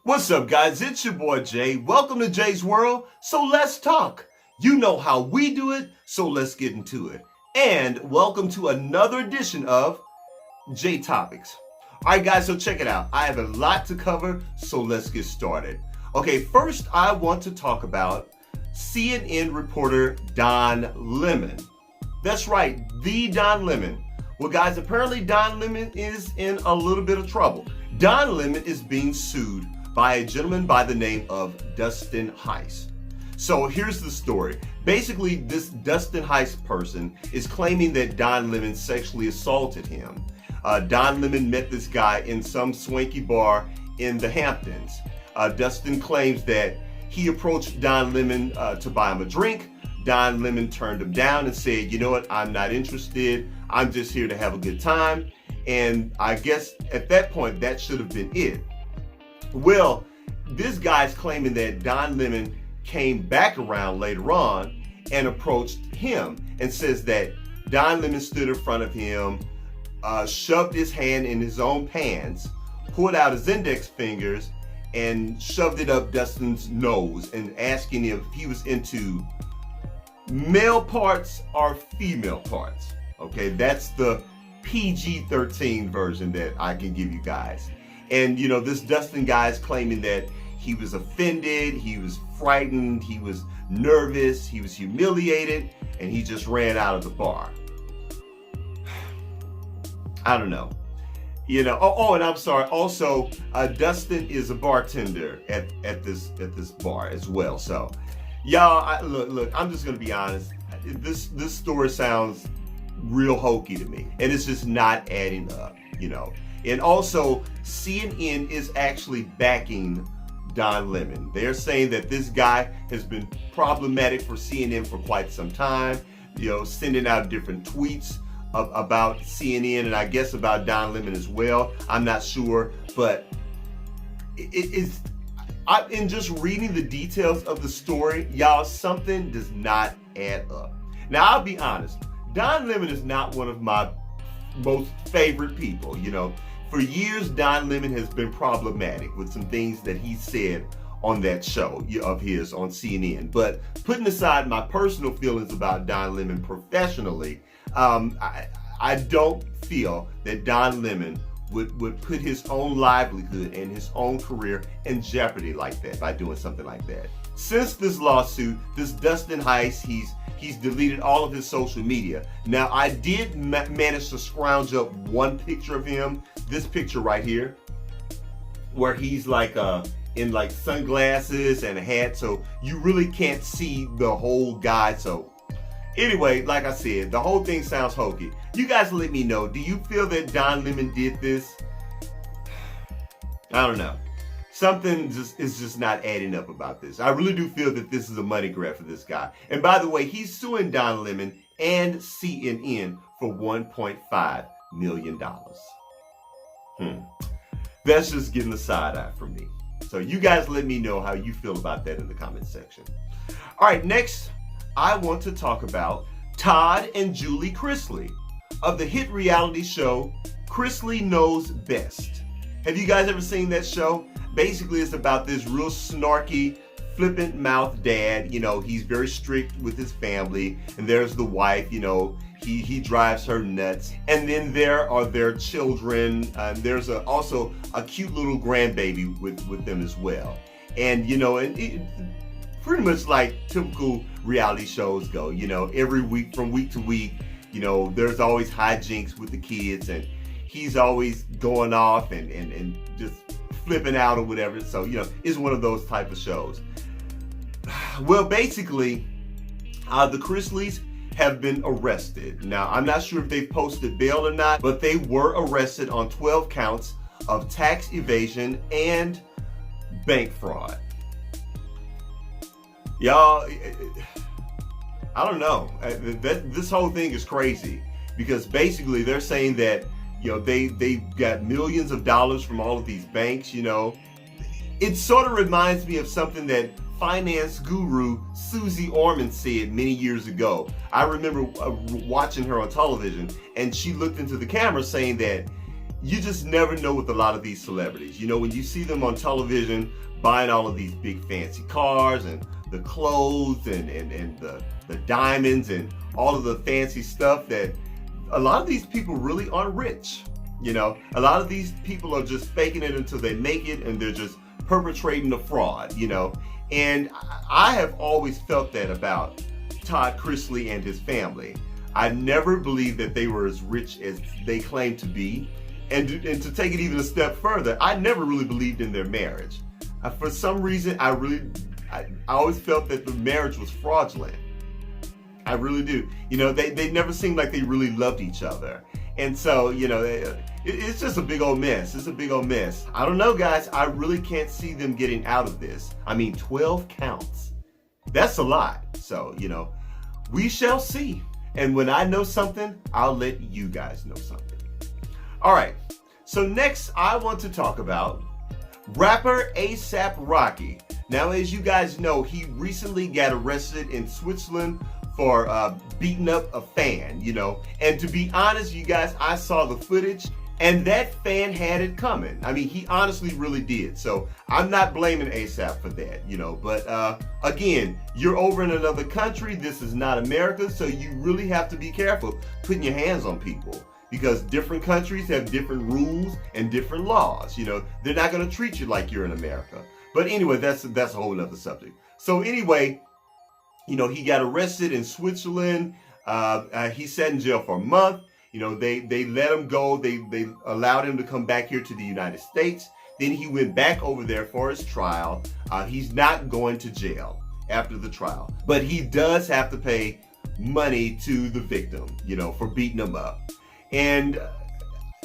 What's up, guys? It's your boy Jay. Welcome to Jay's World. So let's talk. You know how we do it, so let's get into it. And welcome to another edition of Jay Topics. All right, guys, so check it out. I have a lot to cover, so let's get started. Okay, first I want to talk about CNN reporter Don Lemon. That's right, the Don Lemon. Well, guys, apparently Don Lemon is in a little bit of trouble. Don Lemon is being sued by a gentleman by the name of Dustin Heiss. So here's the story. Basically, this Dustin Heiss person is claiming that Don Lemon sexually assaulted him. Don Lemon met this guy in some swanky bar in the Hamptons. Dustin claims that he approached Don Lemon to buy him a drink. Don Lemon turned him down and said, you know what, I'm not interested. I'm just here to have a good time. And I guess at that point, that should have been it. Well, this guy's claiming that Don Lemon came back around later on and approached him and says that Don Lemon stood in front of him, shoved his hand in his own pants, pulled out his index fingers, and shoved it up Dustin's nose and asking if he was into male parts or female parts. Okay, that's the PG-13 version that I can give you guys. And, you know, this Dustin guy is claiming that he was offended, he was frightened, he was nervous, he was humiliated, and he just ran out of the bar. I don't know. You know, and I'm sorry. Also, Dustin is a bartender at this bar as well. So, y'all, look, I'm just gonna be honest. This story sounds real hokey to me, and it's just not adding up, you know. And also, CNN is actually backing Don Lemon. They're saying that this guy has been problematic for CNN for quite some time, you know, sending out different tweets about CNN and I guess about Don Lemon as well. I'm not sure, but in just reading the details of the story, y'all, something does not add up. Now, I'll be honest, Don Lemon is not one of my most favorite people, you know. For years, Don Lemon has been problematic with some things that he said on that show of his on CNN. But putting aside my personal feelings about Don Lemon professionally, I don't feel that Don Lemon would put his own livelihood and his own career in jeopardy like that by doing something like that. Since this lawsuit, this Dustin Heiss, he's deleted all of his social media. Now, I did manage to scrounge up one picture of him, this picture right here, where he's like in like sunglasses and a hat, so you really can't see the whole guy. So anyway, like I said, the whole thing sounds hokey. You guys let me know, do you feel that Don Lemon did this? I don't know. Something is just not adding up about this. I really do feel that this is a money grab for this guy. And by the way, he's suing Don Lemon and CNN for $1.5 million. That's just getting the side eye from me. So you guys let me know how you feel about that in the comment section. All right, next, I want to talk about Todd and Julie Chrisley of the hit reality show Chrisley Knows Best. Have you guys ever seen that show? Basically, it's about this real snarky, flippant mouth dad. You know, he's very strict with his family. And there's the wife, you know, he drives her nuts. And then there are their children. There's also a cute little grandbaby with them as well. And, you know, it pretty much like typical reality shows go, you know, every week, from week to week, you know, there's always hijinks with the kids. And he's always going off and just flipping out or whatever. So, you know, it's one of those type of shows. Well, basically, the Chrisleys have been arrested. Now, I'm not sure if they've posted bail or not, but they were arrested on 12 counts of tax evasion and bank fraud. Y'all, I don't know. This whole thing is crazy because basically they're saying that, you know, they got millions of dollars from all of these banks, you know. It sort of reminds me of something that finance guru Susie Orman said many years ago. I remember watching her on television, and she looked into the camera saying that you just never know with a lot of these celebrities. You know, when you see them on television buying all of these big fancy cars and the clothes and the diamonds and all of the fancy stuff, that a lot of these people really aren't rich. You know, a lot of these people are just faking it until they make it, and they're just perpetrating a fraud, you know. And I have always felt that about Todd Chrisley and his family. I never believed that they were as rich as they claim to be. And to take it even a step further, I never really believed in their marriage. For some reason, I always felt that the marriage was fraudulent. I really do. You know, they never seemed like they really loved each other. And so, you know, it's just a big old mess. It's a big old mess. I don't know, guys. I really can't see them getting out of this. I mean, 12 counts. That's a lot. So, you know, we shall see. And when I know something, I'll let you guys know something. All right. So next, I want to talk about rapper A$AP Rocky. Now, as you guys know, he recently got arrested in Switzerland for beating up a fan, you know. And to be honest, you guys, I saw the footage, and that fan had it coming. I mean, he honestly really did. So I'm not blaming A$AP for that, you know. But again, you're over in another country. This is not America. So you really have to be careful putting your hands on people, because different countries have different rules and different laws. You know, they're not going to treat you like you're in America. But anyway, that's a whole other subject. So anyway, you know, he got arrested in Switzerland. He sat in jail for a month. You know, they let him go. They allowed him to come back here to the United States. Then he went back over there for his trial. He's not going to jail after the trial, but he does have to pay money to the victim, you know, for beating him up. And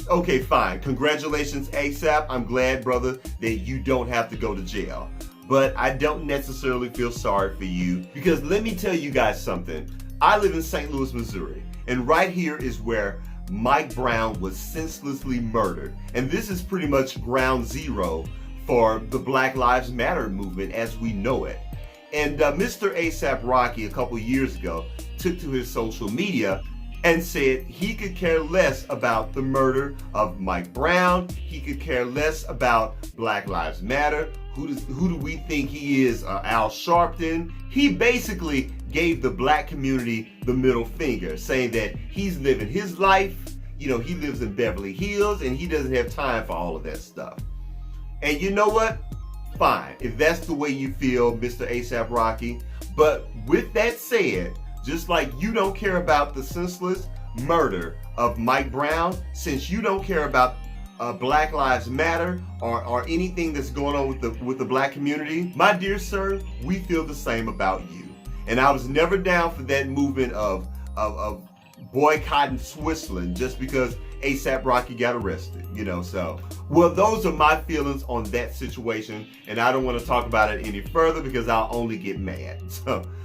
okay, fine. Congratulations, A$AP. I'm glad, brother, that you don't have to go to jail. But I don't necessarily feel sorry for you, because let me tell you guys something. I live in St. Louis, Missouri, and right here is where Mike Brown was senselessly murdered. And this is pretty much ground zero for the Black Lives Matter movement as we know it. And Mr. A$AP Rocky, a couple years ago, took to his social media and said he could care less about the murder of Mike Brown. He could care less about Black Lives Matter. Who do we think he is, Al Sharpton? He basically gave the black community the middle finger, saying that he's living his life. You know, he lives in Beverly Hills and he doesn't have time for all of that stuff. And you know what? Fine, if that's the way you feel, Mr. A$AP Rocky. But with that said, just like you don't care about the senseless murder of Mike Brown, since you don't care about Black Lives Matter or anything that's going on with the black community, my dear sir, we feel the same about you. And I was never down for that movement of boycotting Switzerland just because A$AP Rocky got arrested, you know. So, well, those are my feelings on that situation, and I don't want to talk about it any further because I'll only get mad.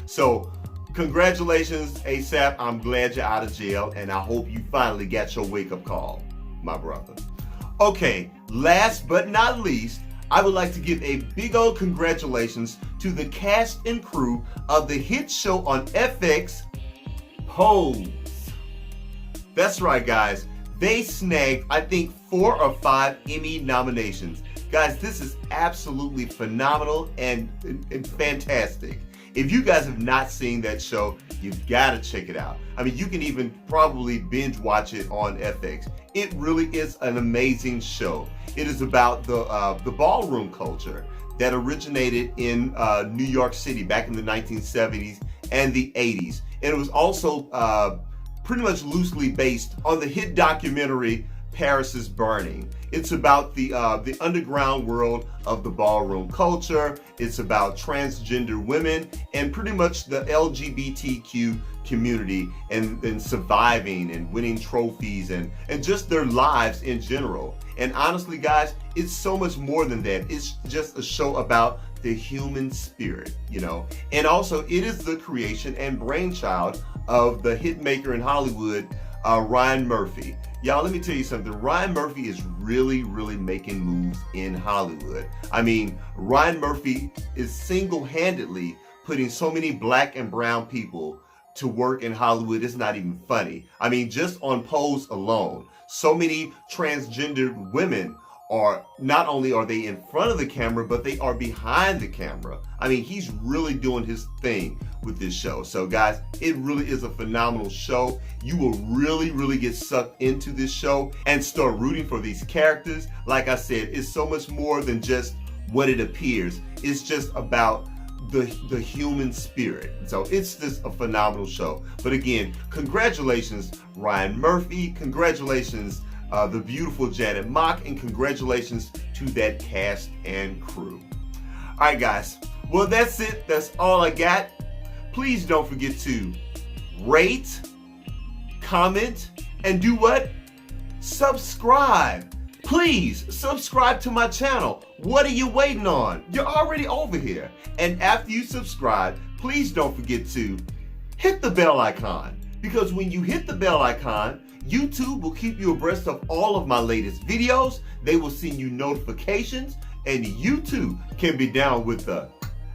So congratulations, A$AP. I'm glad you're out of jail, and I hope you finally got your wake-up call, my brother. Okay, last but not least, I would like to give a big old congratulations to the cast and crew of the hit show on FX, Pose. That's right, guys. They snagged, I think, 4 or 5 Emmy nominations. Guys, this is absolutely phenomenal and fantastic. If you guys have not seen that show, you've got to check it out. I mean, you can even probably binge watch it on FX. It really is an amazing show. It is about the ballroom culture that originated in New York City back in the 1970s and the 80s. And it was also pretty much loosely based on the hit documentary Paris is Burning. It's about the underground world of the ballroom culture. It's about transgender women and pretty much the LGBTQ community and surviving and winning trophies and just their lives in general. And honestly, guys, it's so much more than that. It's just a show about the human spirit, you know. And also, it is the creation and brainchild of the hit maker in Hollywood, Ryan Murphy. Y'all, let me tell you something. Ryan Murphy is really, really making moves in Hollywood. I mean, Ryan Murphy is single-handedly putting so many black and brown people to work in Hollywood. It's not even funny. I mean, just on Pose alone, so many transgendered women are, not only are they in front of the camera, but they are behind the camera. I mean, he's really doing his thing with this show. So guys, it really is a phenomenal show. You will really get sucked into this show and start rooting for these characters. Like I said, it's so much more than just what it appears. It's just about the human spirit. So it's just a phenomenal show. But again, congratulations, Ryan Murphy. Congratulations, the beautiful Janet Mock, and congratulations to that cast and crew. All right, guys. Well, that's it. That's all I got. Please don't forget to rate, comment, and do what? Subscribe. Please subscribe to my channel. What are you waiting on? You're already over here. And after you subscribe, please don't forget to hit the bell icon, because when you hit the bell icon, YouTube will keep you abreast of all of my latest videos. They will send you notifications, and you too can be down with the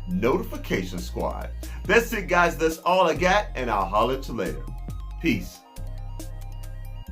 notification squad. That's it, guys. That's all I got, and I'll holler at you later. Peace.